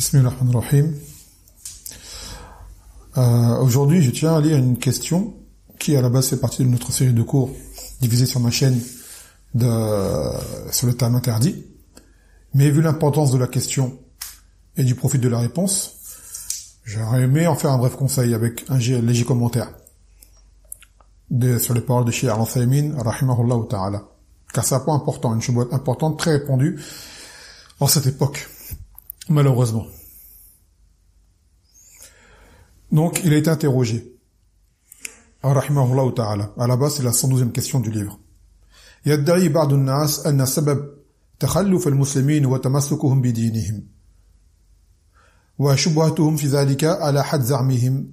Bismillahirrahmanirrahim. Aujourd'hui, je tiens à lire une question qui, à la base, fait partie de notre série de cours divisée sur ma chaîne sur le thème interdit. Mais vu l'importance de la question et du profit de la réponse, j'aurais aimé en faire un bref conseil avec un léger commentaire sur les paroles de Cheikh Al-Uthaymin, rahimahullah ta'ala. Car c'est un point important, une chose importante, très répandue en cette époque, malheureusement. Donc, il a été interrogé. Rahimahullah ta'ala. À la base, c'est la 112e question du livre. يدعي بعض الناس أن سبب تخلف المسلمين وتمسكهم بدينهم وشبهتهم في ذلك على حد زعمهم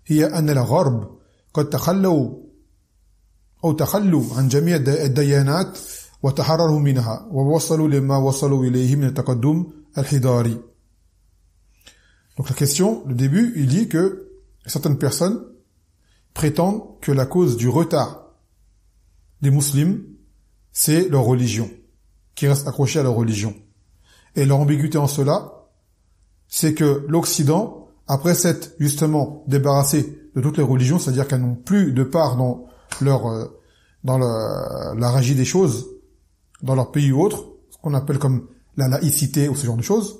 هي أن الغرب قد تخلوا عن جميع الديانات وتحرروا منها ووصلوا لما وصلوا إليه من التقدم الحضاري. Donc la question, le début, il dit que certaines personnes prétendent que la cause du retard des musulmans, c'est leur religion, qui restent accrochés à leur religion. Et leur ambiguïté en cela, c'est que l'Occident, après s'être justement débarrassé de toutes les religions, c'est-à-dire qu'elles n'ont plus de part dans la régie des choses, dans leur pays ou autre, ce qu'on appelle comme la laïcité ou ce genre de choses,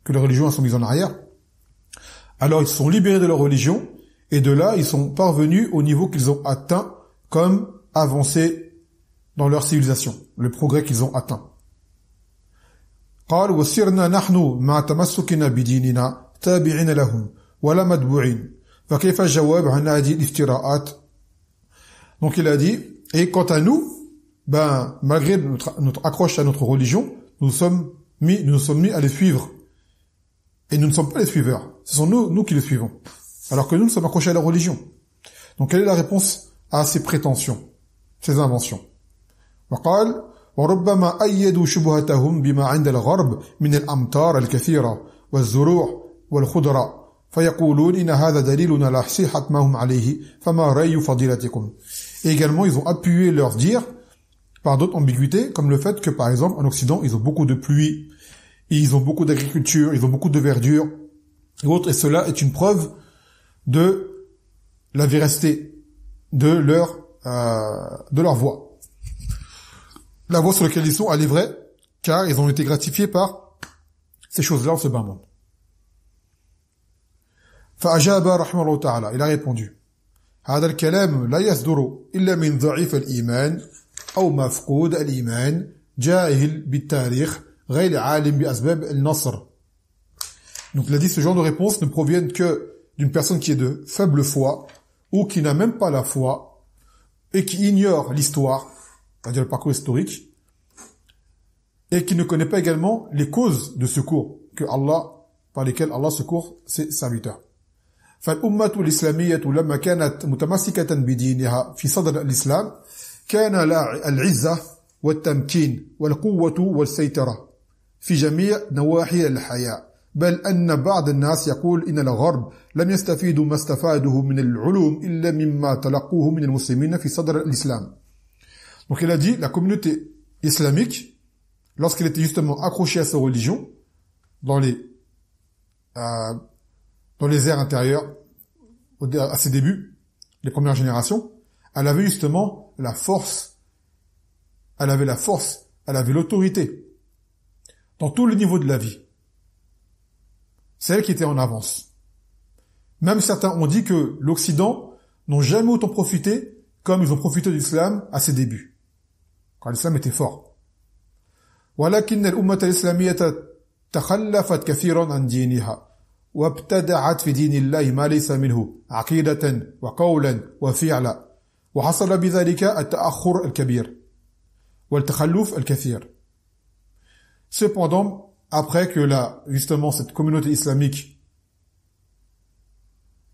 que les religions sont mises en arrière. Alors ils se sont libérés de leur religion, et de là, ils sont parvenus au niveau qu'ils ont atteint comme avancé dans leur civilisation, le progrès qu'ils ont atteint. قال وسرنا نحن مع تمسكنا بديننا تابعين لهم ولا متبوعين فكيف الجواب عن هذه الافتراءات. Donc il a dit, et quant à nous, malgré notre accroche à notre religion, nous nous sommes mis à les suivre. Et nous ne sommes pas les suiveurs. Ce sont nous qui les suivons. Alors que nous sommes accrochés à la religion. Donc quelle est la réponse à ces prétentions, ces inventions? وقال وربما أيدوا شبهتهم بما عند الغرب من الأمطار الكثيرة والزروع والخضرة فيقولون إن هذا دليل على صحة ما هم عليه فما رأي فضيلتكم. Et également ils ont appuyé leur dire par d'autres ambiguïtés, comme le fait que par exemple en Occident ils ont beaucoup de pluie, ils ont beaucoup d'agriculture, ils ont beaucoup de verdure et autres, et cela est une preuve de la véracité de leur voie. La voie sur laquelle ils sont, elle est vraie, car ils ont été gratifiés par ces choses-là en ce bas monde. فأجاب رحمه الله تعالى, il a répondu هذا الكلام لا يصدر إلا من ضعيف الإيمان أو مفقود الإيمان جاهل بالتاريخ غير عالم بأسباب النصر. Donc il a dit ce genre de réponses ne proviennent que d'une personne qui est de faible foi ou qui n'a même pas la foi et qui ignore l'histoire, c'est-à-dire le parcours historique, et qui ne connaît pas également les causes de secours par lesquelles Allah secourt ses serviteurs. فالأمة الإسلامية لما كانت متمسكة بدينها في صدر الإسلام كان العزة والتمكين والقوة والسيطرة في جميع نواحي الحياة بل أن بعض الناس يقول إن الغرب لم يستفيدوا ما استفادوه من العلوم إلا مما تلقوه من المسلمين في صدر الإسلام. Donc il a dit, la communauté islamique, lorsqu'elle était justement accrochée à sa religion, dans les ères intérieures, à ses débuts, les premières générations, elle avait justement la force, elle avait l'autorité, dans tous les niveaux de la vie. C'est elle qui était en avance. Même certains ont dit que l'Occident n'ont jamais autant profité comme ils ont profité de l'islam à ses débuts, quand l'islam était fort. ولكن الأمة الإسلامية تخلفت كثيرا عن دينها وابتدعت في دين الله ما ليس منه عقيدة وقولا وفعلا وحصل بذلك التأخر الكبير والتخلف الكثير. Cependant, après que justement cette communauté islamique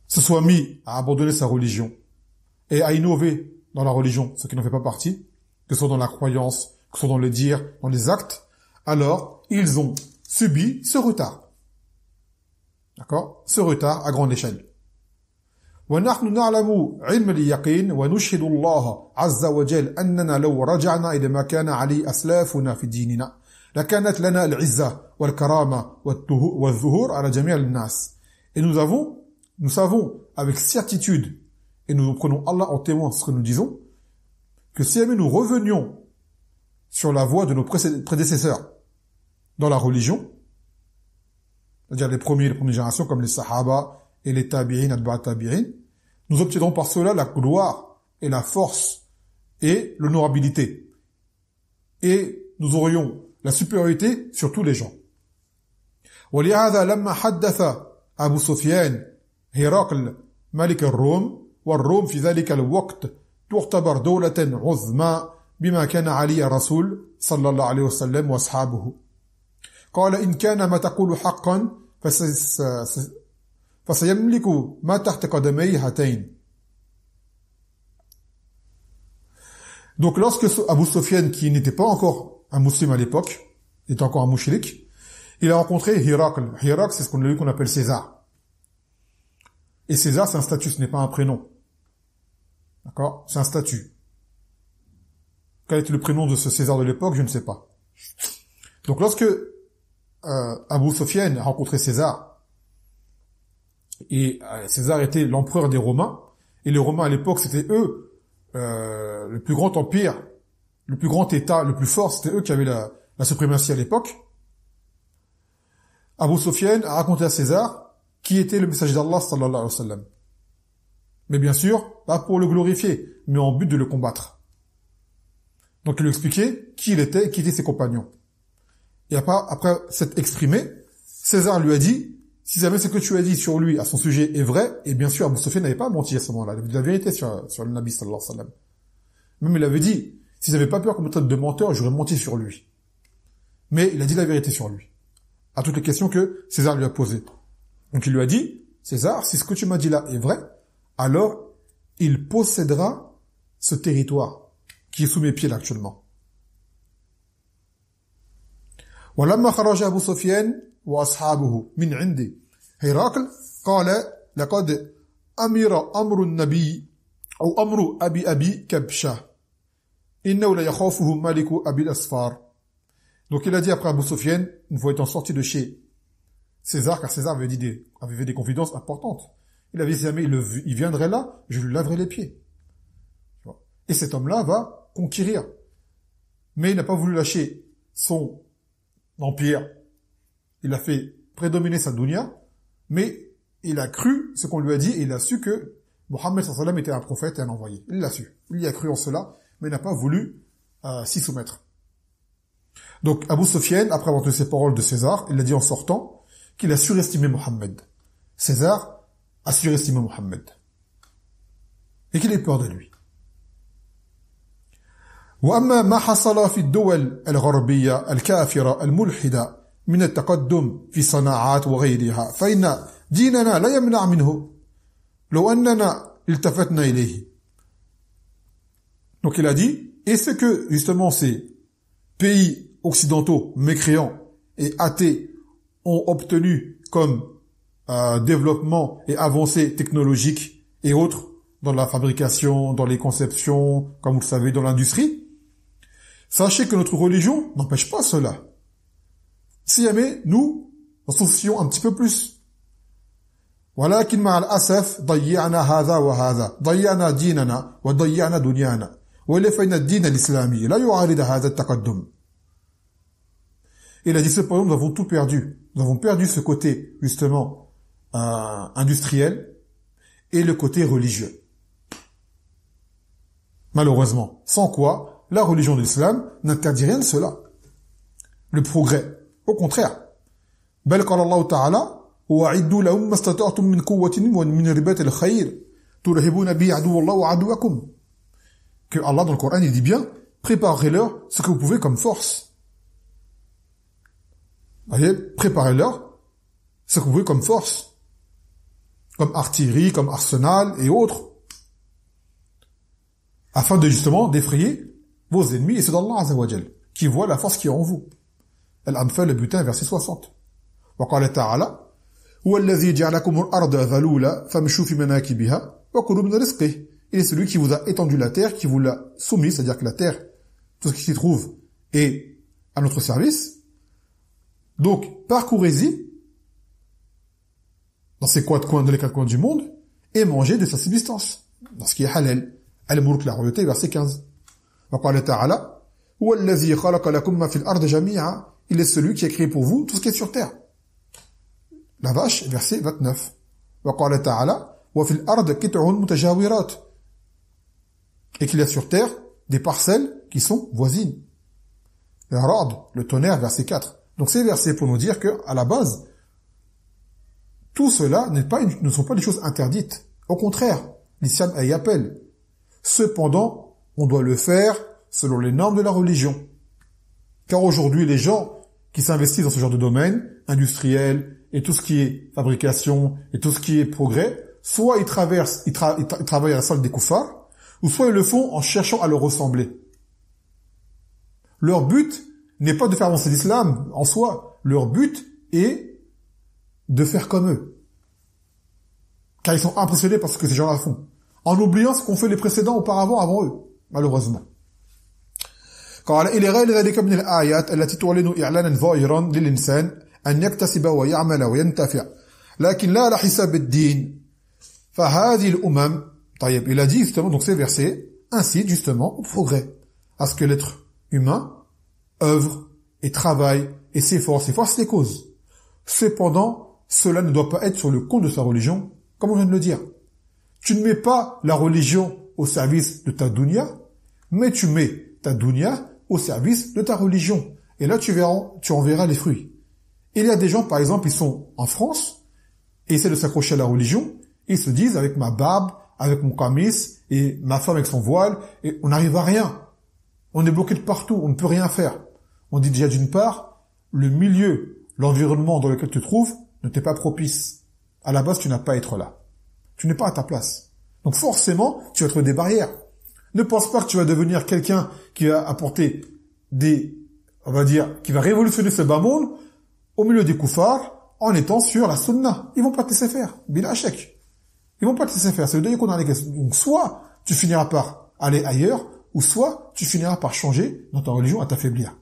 se soit mis à abandonner sa religion et à innover dans la religion, ce qui n'en fait pas partie, que ce soit dans la croyance, que ce soit dans les dires, dans les actes, alors ils ont subi ce retard. D'accord? Ce retard à grande échelle. ونحن نعلم علم اليقين ونشهد الله عز وجل أننا لو رجعنا إلى ما كان عليه أسلافنا في ديننا لكانت لنا العزة والكرامة والظهور على جميع الناس. Et nous savons avec certitude, et nous prenons Allah en témoin de ce que nous disons, que si jamais nous revenions sur la voie de nos prédécesseurs dans la religion, c'est-à-dire les premières générations comme les Sahaba et les Tabi'in, Atba'a Tabi'in, nous obtiendrons par cela la gloire et la force et l'honorabilité. Et nous aurions la supériorité sur tous les gens. ولهذا لما حدث أبو سفيان هرقل ملك الروم والروم في ذلك الوقت تعتبر دولة عظمى بما كان عليه الرسول صلى الله عليه وسلم وأصحابه قال إن كان ما تقول حقا فسيملك ما تحت قدمي هاتين. Donc lorsque Abu Sufyan, qui n'était pas encore un musulman à l'époque, était encore un mouchrik, il a rencontré Hirakl. Hirakl, c'est ce qu'on appelle César. Et César, c'est un statut, ce n'est pas un prénom. D'accord? C'est un statut. Quel était le prénom de ce César de l'époque? Je ne sais pas. Donc lorsque Abu Sufyan a rencontré César, et César était l'empereur des Romains, et les Romains à l'époque, c'était eux, le plus grand empire, le plus grand État, le plus fort, c'était eux qui avaient la suprématie à l'époque. Abu Sufyan a raconté à César qui était le messager d'Allah sallallahu alayhi wa sallam. Mais bien sûr, pas pour le glorifier, mais en but de le combattre. Donc il lui expliquait qui il était et qui étaient ses compagnons. Et après s'être exprimé, César lui a dit, si jamais ce que tu as dit sur lui à son sujet est vrai, et bien sûr Abu Sufyan n'avait pas menti à ce moment-là, il avait dit la vérité sur le Nabi sallallahu alayhi wa sallam. Même il avait dit, si j'avais pas peur qu'on me traite de menteur, j'aurais menti sur lui. Mais il a dit la vérité sur lui, à toutes les questions que César lui a posées. Donc il lui a dit, César, si ce que tu m'as dit là est vrai, alors il possédera ce territoire qui est sous mes pieds là actuellement. ولما خرج أبو سفيان وأصحابه من عند هرقل قال لقد أمر النبي أو أمر أبي كبشة إنه لا يخافه ملك أبي الأسفار. Donc il a dit après Abu Sufyan, une fois étant sorti de chez César, car César avait fait des confidences importantes. Il avait dit, si jamais il viendrait là, je lui laverai les pieds. Et cet homme-là va conquérir. Mais il n'a pas voulu lâcher son empire. Il a fait prédominer sa dunya, mais il a cru ce qu'on lui a dit et il a su que Mohammed sallallahu alayhi wa sallam était un prophète et un envoyé. Il l'a su. Il y a cru en cela, mais il n'a pas voulu s'y soumettre. Donc Abu Sufyan, après avoir entendu ces paroles de César, il a dit en sortant qu'il a surestimé Mohammed. César a surestimé Mohammed. Et qu'il ait peur de lui. وأما ما حصل في الدول الغربية الكافرة الملحدة من التقدم في صناعات وغيرها فإن ديننا لا يمنع منه لو أننا التفتنا إليه. Donc il a dit, et ce que justement ces pays occidentaux mécréants et athées ont obtenu comme développement et avancées technologiques et autres dans la fabrication, dans les conceptions, comme vous le savez, dans l'industrie, sachez que notre religion n'empêche pas cela. Si jamais nous associons un petit peu plus. ولكن مع الأسف ضيعنا هذا وهذا ضيعنا ديننا وضيعنا دنيانا وإلا فإن الدين الإسلامي لا يعارض هذا التقدم. Il a dit cependant, nous avons tout perdu. Nous avons perdu ce côté, justement, industriel et le côté religieux. Malheureusement. Sans quoi, la religion de l'islam n'interdit rien de cela. Le progrès. Au contraire. بل قال الله تعالى وأعدوا لهم ما استطعتم من قوة ومن رباط الخير ترهبون به عدو الله وعدوكم. Que Allah dans le Coran il dit bien, préparez-leur ce que vous pouvez comme force. Voyez, préparez-leur ce que vous pouvez comme force, comme artillerie, comme arsenal et autres, afin de justement d'effrayer vos ennemis et ceux d'Allah Azza wa Jal, qui voient la force qui est en vous. Al-Anfal, le butin, verset 60. وقال تعالى هو الذي جعلكم الأرض ذلولا فامشوا في مناكبها وكلوا من رزقه. Il est celui qui vous a étendu la terre, qui vous l'a soumis, c'est-à-dire que la terre, tout ce qui s'y trouve, est à notre service. Donc, parcourez-y, dans ces quatre coins, dans les quatre coins du monde, et mangez de sa subsistance, dans ce qui est halal. Al-Mulk, la royauté, verset 15. Wa qala ta'ala, huwa allazi khalaqa lakum ma fil ardi jami'a. Il est celui qui a créé pour vous tout ce qui est sur terre. La vache, verset 29. Wa qala ta'ala, wa fil ardi qit'un mutajawirat. Et qu'il y a sur terre des parcelles qui sont voisines. Le Ra'd, le tonnerre, verset 4. Donc ces versets pour nous dire que, à la base, tout cela ne sont pas des choses interdites. Au contraire, l'islam y appelle. Cependant, on doit le faire selon les normes de la religion. Car aujourd'hui, les gens qui s'investissent dans ce genre de domaine, industriel, et tout ce qui est fabrication, et tout ce qui est progrès, soit ils travaillent à la salle des koufars, ou soit ils le font en cherchant à leur ressembler. Leur but n'est pas de faire avancer l'islam en soi. Leur but est de faire comme eux. Car ils sont impressionnés par ce que ces gens-là font. En oubliant ce qu'ont fait les précédents auparavant avant eux, malheureusement. قال إلى غير ذلك من الآيات التي تعلن إعلانا ظاهرا للإنسان أن يكتسب ويعمل وينتفع لكن لا على حساب الدين فهذه الأمم طيب il a dit justement donc ces versets incitent justement au progrès à ce que l'être humain œuvre et travaille et s'efforce les causes. Cependant, cela ne doit pas être sur le compte de sa religion, comme on vient de le dire. Tu ne mets pas la religion au service de ta dunya, mais tu mets ta dunya au service de ta religion. Et là, tu en verras les fruits. Il y a des gens, par exemple, ils sont en France, et essaient de s'accrocher à la religion, et ils se disent, avec ma barbe, avec mon kamis, et ma femme avec son voile, et on n'arrive à rien. On est bloqué de partout, on ne peut rien faire. On dit déjà d'une part, le milieu, l'environnement dans lequel tu te trouves ne t'est pas propice. À la base, tu n'as pas à être là. Tu n'es pas à ta place. Donc forcément, tu vas trouver des barrières. Ne pense pas que tu vas devenir quelqu'un qui va apporter qui va révolutionner ce bas monde au milieu des koufars en étant sur la sunna. Ils vont pas te laisser faire. Bila shak. Ils vont pas te laisser faire. C'est le deuil qu'on a les questions. Donc soit tu finiras par aller ailleurs, ou soit tu finiras par changer dans ta religion à t'affaiblir.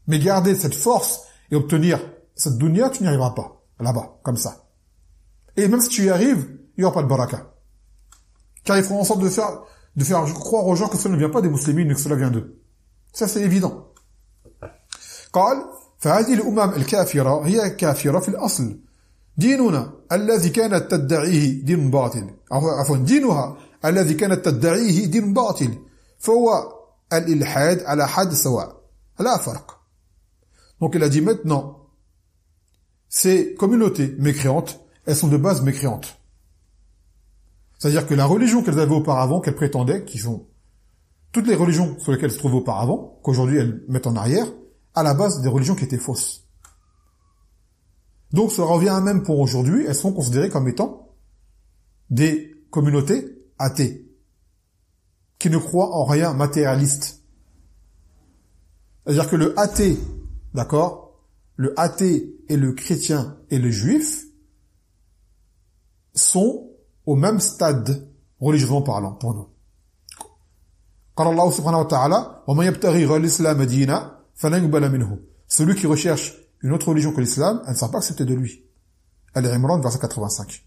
Mais garder cette force et obtenir cette dunya, tu n'y arriveras pas. Là-bas, comme ça. Et même si tu y arrives, il n'y aura pas de baraka. Car ils feront en sorte de faire croire aux gens que cela ne vient pas des musulmans, mais que cela vient d'eux. Ça, c'est évident. قال فهذه الأمم الكافرة هي كافرة في الأصل ديننا الذي كانت تدعيه دين باطل عفوا دينها الذي كانت تدعيه دين باطل فهو الإلحاد على حد سواء لا فرق. Donc il a dit maintenant, ces communautés mécréantes, elles sont de base mécréantes. C'est-à-dire que la religion qu'elles avaient auparavant, qu'elles prétendaient, qui sont toutes les religions sur lesquelles elles se trouvaient auparavant, qu'aujourd'hui elles mettent en arrière, à la base des religions qui étaient fausses. Donc ça revient à même pour aujourd'hui, elles sont considérées comme étant des communautés athées, qui ne croient en rien matérialiste. C'est-à-dire que le athée, d'accord, le athée et le chrétien et le juif sont au même stade, religieusement parlant, pour nous. قال الله سبحانه وتعالى ومن يبتغي غير الإسلام دينا فلن يقبل منه. Celui qui recherche une autre religion que l'islam, elle ne sera pas acceptée de lui. Al-Imran, verset 85.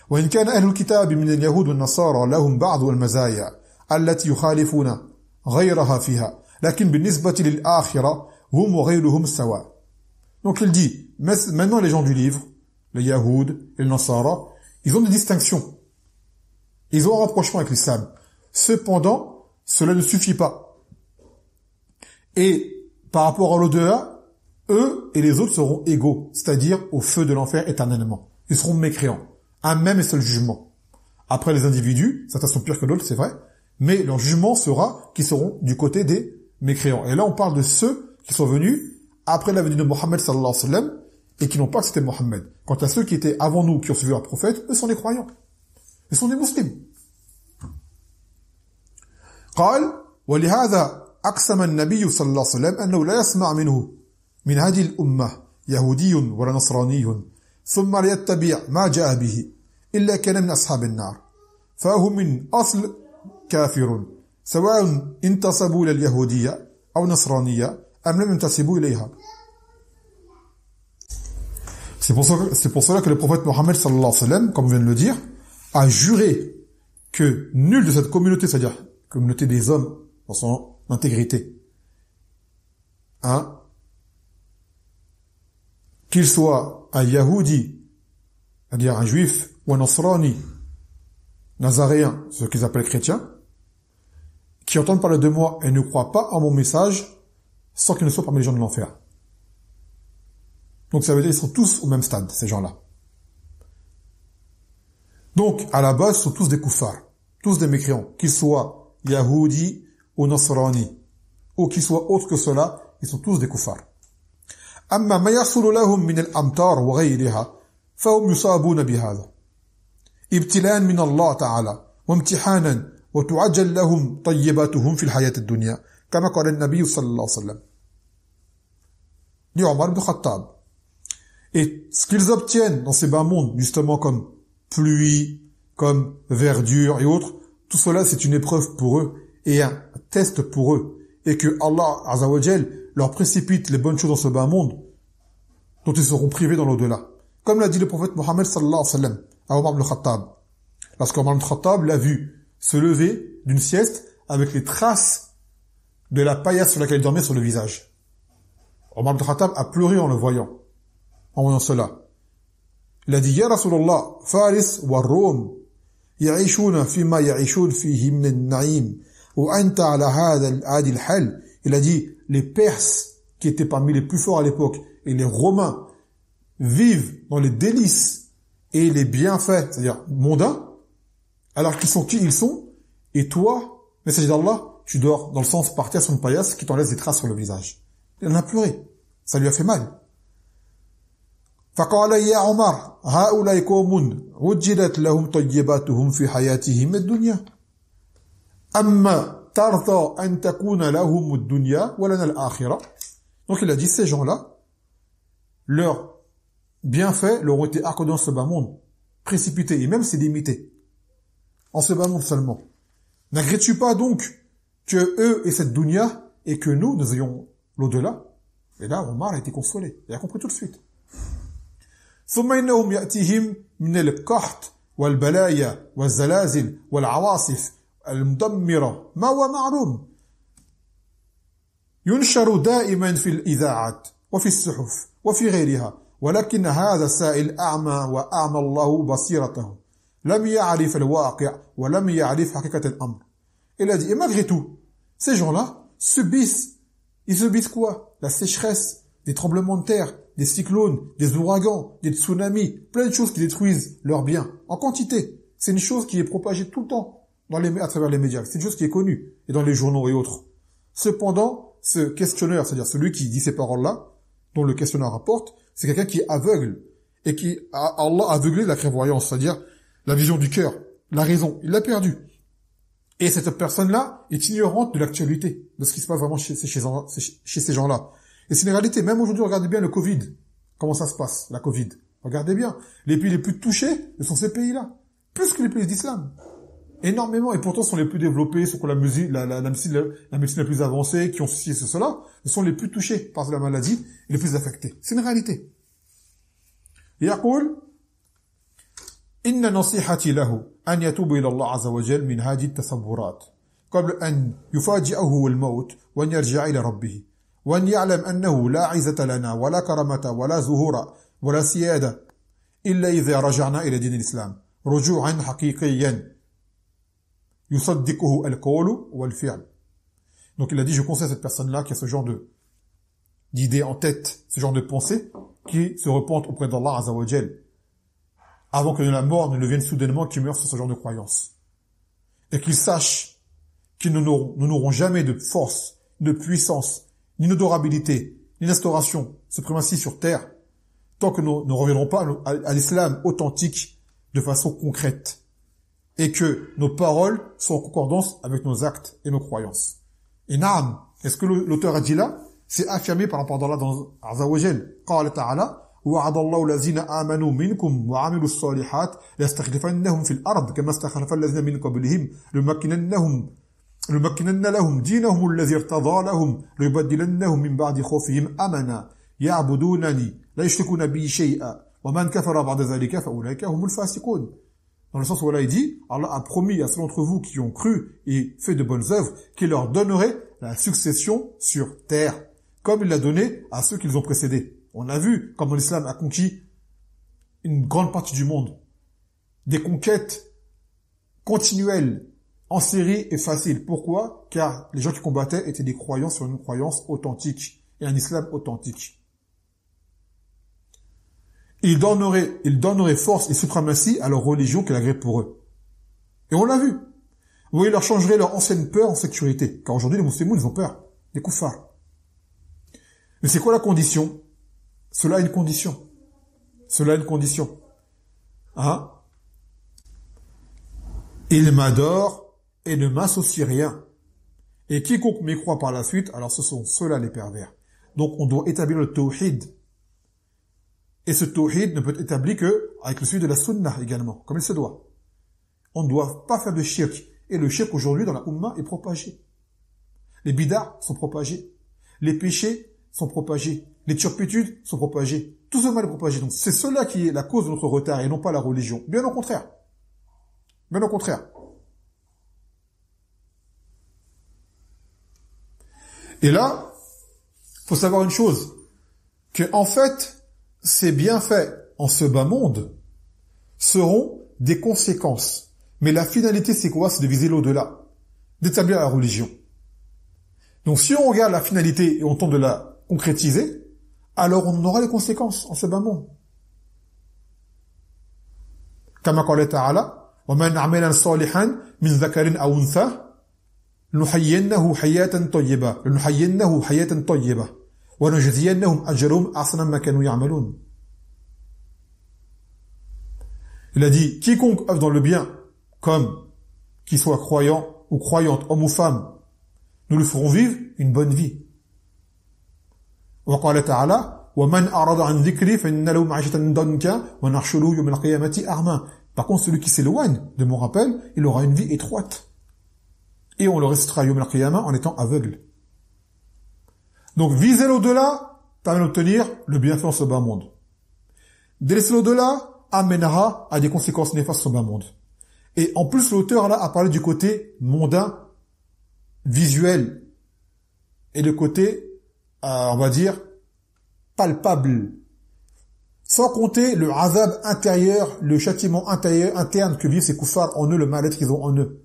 وإن كان أهل الكتاب من اليهود والنصارى لهم بعض المزايا التي يخالفون غيرها فيها لكن بالنسبة للآخرة هم وغيرهم سواء. Donc il dit, maintenant les gens du livre, les Yahoud et les Nasara, ils ont des distinctions. Ils ont un rapprochement avec l'islam. Cependant, cela ne suffit pas. Et par rapport à l'au-delà, eux et les autres seront égaux, c'est-à-dire au feu de l'enfer éternellement. Ils seront mécréants. Un même et seul jugement. Après les individus, certains sont pires que d'autres, c'est vrai, mais leur jugement sera qu'ils seront du côté des mécréants. Et là, on parle de ceux qui sont venus après la venue de Mohammed sallallahu alayhi wa sallam et qui n'ont pas accepté Mohammed. Quant à ceux qui étaient avant nous, qui ont suivi leur prophète, eux sont des croyants. Ils sont des musulmans. قال ولهذا أقسم النبي صلى الله عليه وسلم أنه لا يسمع منه من هذه الأمة يهودي ولا نصراني ثم ليتبع ما جاء به إلا كان من أصحاب النار فهو من أصل كافر سواء انتصبوا إلى اليهودية أو نصرانية أم لم ينتسبوا إليها. C'est pour cela que le prophète Mohammed sallallahu alayhi wa sallam, comme on vient de le dire, a juré que nul de cette communauté, c'est-à-dire communauté des hommes dans son intégrité, hein, qu'il soit un Yahoudi, c'est-à-dire un juif, ou un Nasrani, nazaréen, ce qu'ils appellent chrétiens, qui entendent parler de moi et ne croient pas en mon message, sans qu'ils ne soient parmi les gens de l'enfer. Donc ça veut dire qu'ils sont tous au même stade, ces gens-là. Donc, à la base, ils sont tous des kuffars, tous des mécréants, qu'ils soient Yahoudi ou Nasrani, ou qu'ils soient autres que cela, ils sont tous des kuffars. أما ما يحصل لهم من الأمطار وغيرها فهم يصابون بهذا ابتلاء من الله تعالى وامتحانا وتعجل لهم طيباتهم في الحياة الدنيا كما قال النبي صلى الله عليه وسلم لعمر بن الخطاب. Et ce qu'ils obtiennent dans ces bas mondes, justement comme pluie, comme verdure et autres, tout cela c'est une épreuve pour eux et un test pour eux, et que Allah Azza wa Jal leur précipite les bonnes choses dans ce bas monde, dont ils seront privés dans l'au-delà. Comme l'a dit le prophète Mohammed sallallahu alayhi wa sallam à Omar ibn al-Khattab, lorsqu'Omar ibn al-Khattab l'a vu se lever d'une sieste avec les traces de la paillasse sur laquelle il dormait sur le visage. Omar ibn al-Khattab a pleuré en le voyant cela. Il a dit, Ya Rasulallah, Faris wa Rum, ya'ishuna fima ya'ishun fihi min al-na'im, wa anta ala hadi al-hal. Il a dit, les Perses, qui étaient parmi les plus forts à l'époque, et les Romains, vivent dans les délices et les bienfaits, c'est-à-dire mondains, alors qu'ils sont qui ils sont, et toi, messager d'Allah, tu dors dans le sens partir sur une paillasse qui t'en laisse des traces sur le visage. Il en a pleuré. Ça lui a fait mal. فقال يا عمر هؤلاء قوم عجلت لهم طيباتهم في حياتهم الدنيا أما ترضى أن تكون لهم الدنيا ولنا الآخرة. Donc il a dit, ces gens-là, leurs bienfaits leur ont été accordés dans ce bas monde, précipités, et même c'est limité, en ce bas monde seulement. N'aggrées-tu pas donc que eux aient cette dunya et que nous ayons l'au-delà? Et là, Omar a été consolé, il a compris tout de suite. ثم إنهم يأتيهم من القحط والبلايا والزلازل والعواصف المدمرة ما هو معلوم ينشر دائما في الإذاعات وفي الصحف وفي غيرها ولكن هذا السائل أعمى وأعمى الله بصيرته لم يعرف الواقع ولم يعرف حقيقة الأمر. Il a dit, et malgré tout, ces gens-là ils subissent quoi? La sécheresse, des tremblements de terre, des cyclones, des ouragans, des tsunamis, plein de choses qui détruisent leurs biens, en quantité. C'est une chose qui est propagée tout le temps à travers les médias. C'est une chose qui est connue, et dans les journaux et autres. Cependant, ce questionneur, c'est-à-dire celui qui dit ces paroles-là, dont le questionneur rapporte, c'est quelqu'un qui est aveugle, et qui Allah a aveuglé la clairvoyance, c'est-à-dire la vision du cœur, la raison. Il l'a perdu. Et cette personne-là est ignorante de l'actualité, de ce qui se passe vraiment chez ces gens-là. Et c'est une réalité. Même aujourd'hui, regardez bien le Covid. Comment ça se passe, la Covid? Regardez bien. Les pays les plus touchés sont ces pays-là. Plus que les pays d'islam. Énormément. Et pourtant, ce sont les plus développés, ceux qui ont la médecine la plus avancée, qui ont ceci et cela. Ce sont les plus touchés par la maladie et les plus affectés. C'est une réalité. يقول إن نصيحتي له أن يتوب إلى الله عز وجل من هذه التصورات قبل أن يفاجئه الموت وأن يرجع إلى ربه وأن يعلم أنه لا عزة لنا ولا كرامة ولا زهور ولا سيادة إلا إذا رجعنا إلى دين الإسلام رجوعا حقيقيا يصدقه القول والفعل. Donc il a dit, je conseille à cette personne-là qui a ce genre d'idées en tête, ce genre de pensée, qui se repente auprès d'Allah Azza wa Jal, avant que la mort ne le vienne soudainement, qu'il meure sur ce genre de croyance. Et qu'il sache qu'ils nous n'aurons jamais de force, de puissance, ni d'honorabilité, ni d'instauration suprématie sur terre, tant que nous ne reviendrons pas à l'islam authentique de façon concrète, et que nos paroles sont en concordance avec nos actes et nos croyances. Et naam, est-ce que l'auteur a dit là? C'est affirmé par rapport d'Allah dans Azza wa Jal. Qala ta'ala وعد الله الذين آمنوا منكم وعملوا الصالحات ليستخلفنهم في الأرض كما استخلف الذين من قبلهم ليمكنن لهم دينهم الذي ارتضى لهم ليبدلنهم من بعد خوفهم أمنا يعبدونني لا يشركون بي شيئا وَمَنْ كَفَرَ بَعْدَ ذَلِكَ فَأُولَئِكَ هُمُ الْفَاسِقُونَ. Dans le sens où Allah il dit, Allah a promis à ceux d'entre vous qui ont cru et fait de bonnes œuvres, qu'il leur donnerait la succession sur terre, comme il l'a donné à ceux qui les ont précédés. On a vu comment l'islam a conquis une grande partie du monde. Des conquêtes continuelles, en série et faciles. Pourquoi? Car les gens qui combattaient étaient des croyants sur une croyance authentique et un islam authentique. Ils donneraient force et suprématie à leur religion qu'elle agrée pour eux. Et on l'a vu. Ou ils leur changeraient leur ancienne peur en sécurité. Car aujourd'hui, les musulmans, ils ont peur. Des kuffars. Mais c'est quoi la condition? Cela a une condition. Cela a une condition. Hein? Il m'adore et ne m'associe rien. Et quiconque m'écroit par la suite, alors ce sont ceux-là les pervers. Donc on doit établir le tawhid. Et ce tawhid ne peut être établi que avec le suivi de la sunnah également, comme il se doit. On ne doit pas faire de shirk. Et le shirk aujourd'hui dans la Ummah est propagé. Les bid'ah sont propagés. Les péchés sont propagés. Les turpitudes sont propagées. Tout ce mal est propagé. Donc c'est cela qui est la cause de notre retard et non pas la religion. Bien au contraire. Bien au contraire. Et là, faut savoir une chose, que en fait, ces bienfaits en ce bas monde seront des conséquences. Mais la finalité, c'est quoi? C'est de viser l'au-delà, d'établir la religion. Donc si on regarde la finalité et on tente de la concrétiser, alors on aura les conséquences en ce bas monde. Kama qala ta'ala, وَمَنْ عَمِلًا صَالِحًا مِنْ ذَكَرٍ أَوْ أُنْثَىٰ لنحيينه حياة طيبة ونجزينهم أجرهم أحسن ما كانوا يعملون. Il a dit, quiconque œuvre dans le bien, comme qu'il soit croyant ou croyante, homme ou femme, nous lui ferons vivre une bonne vie. وقال تعالى ومن أعرض عن ذكري فإن له معيشة ضنكا ونحشره يوم القيامة أعمى. Par contre, celui qui s'éloigne de mon rappel, il aura une vie étroite. Et on le récitera Yom al-Qiyamah en étant aveugle. Donc, viser l'au-delà permet d'obtenir le bienfait en ce bas monde. Délaisser l'au-delà amènera à des conséquences néfastes en ce bas monde. Et en plus, l'auteur là a parlé du côté mondain, visuel, et le côté, on va dire, palpable. Sans compter le azab intérieur, le châtiment interne que vivent ces kuffars en eux, le mal-être qu'ils ont en eux.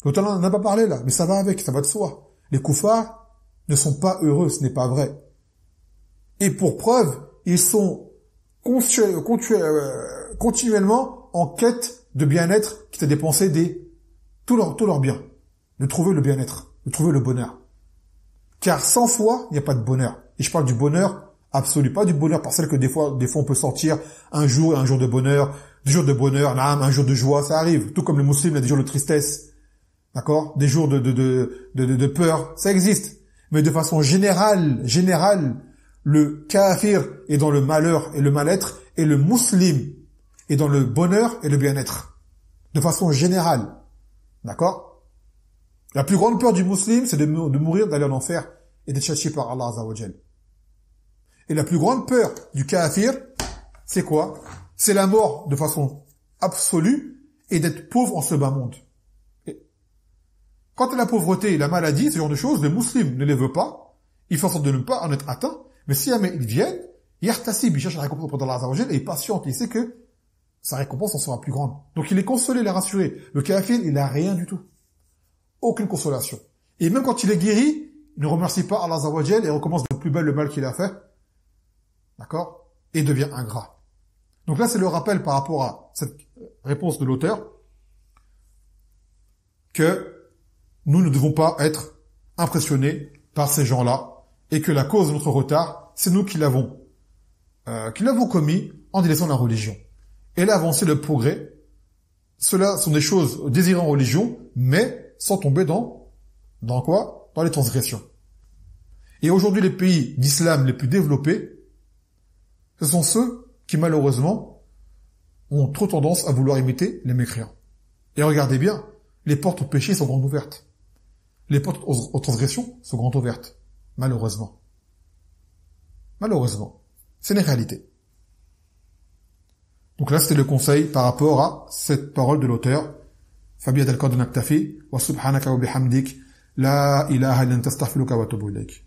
L'auteur n'en a pas parlé là, mais ça va avec, ça va de soi. Les kuffars ne sont pas heureux, ce n'est pas vrai. Et pour preuve, ils sont continuellement en quête de bien-être, qui t'a dépensé tout leur bien. De trouver le bien-être, de trouver le bonheur. Car sans foi, il n'y a pas de bonheur. Et je parle du bonheur absolu, pas du bonheur partiel que des fois on peut sortir un jour de bonheur, 2 jours de bonheur, un jour de joie, ça arrive. Tout comme le musulman, il y a des jours de tristesse. D'accord? Des jours de peur, ça existe. Mais de façon générale, le kafir est dans le malheur et le mal-être, et le musulman est dans le bonheur et le bien-être. De façon générale. D'accord? La plus grande peur du musulman, c'est de mourir, d'aller en enfer, et d'être châtié par Allah Azza wa Jal. Et la plus grande peur du kafir, c'est quoi? C'est la mort de façon absolue, et d'être pauvre en ce bas monde. Quant à la pauvreté et la maladie, ce genre de choses, le musulman ne les veut pas. Il fait en sorte de ne pas en être atteint. Mais si jamais ils viennent, yartasib, il cherche la récompense auprès d'Allah Azza wa Jal et il patiente. Il sait que sa récompense en sera plus grande. Donc il est consolé, il est rassuré. Le kafir, il n'a rien du tout. Aucune consolation. Et même quand il est guéri, il ne remercie pas Allah Azza wa Jal et recommence de plus belle le mal qu'il a fait. D'accord? Et devient ingrat. Donc là, c'est le rappel par rapport à cette réponse de l'auteur que nous ne devons pas être impressionnés par ces gens-là et que la cause de notre retard, c'est nous qui l'avons commis en délaissant la religion. Et l'avancée, le progrès, cela sont des choses désirées en religion, mais sans tomber dans quoi? Dans les transgressions. Et aujourd'hui, les pays d'islam les plus développés, ce sont ceux qui, malheureusement, ont trop tendance à vouloir imiter les mécréants. Et regardez bien, les portes au péché sont grandes ouvertes. Les portes aux transgressions sont grandes ouvertes. Malheureusement. Malheureusement. C'est une réalité. Donc là, c'était le conseil par rapport à cette parole de l'auteur. فبيد القدر نكتفي وسبحانك وبحمدك لا إله إلا أنت أستغفرك وأتوب إليك.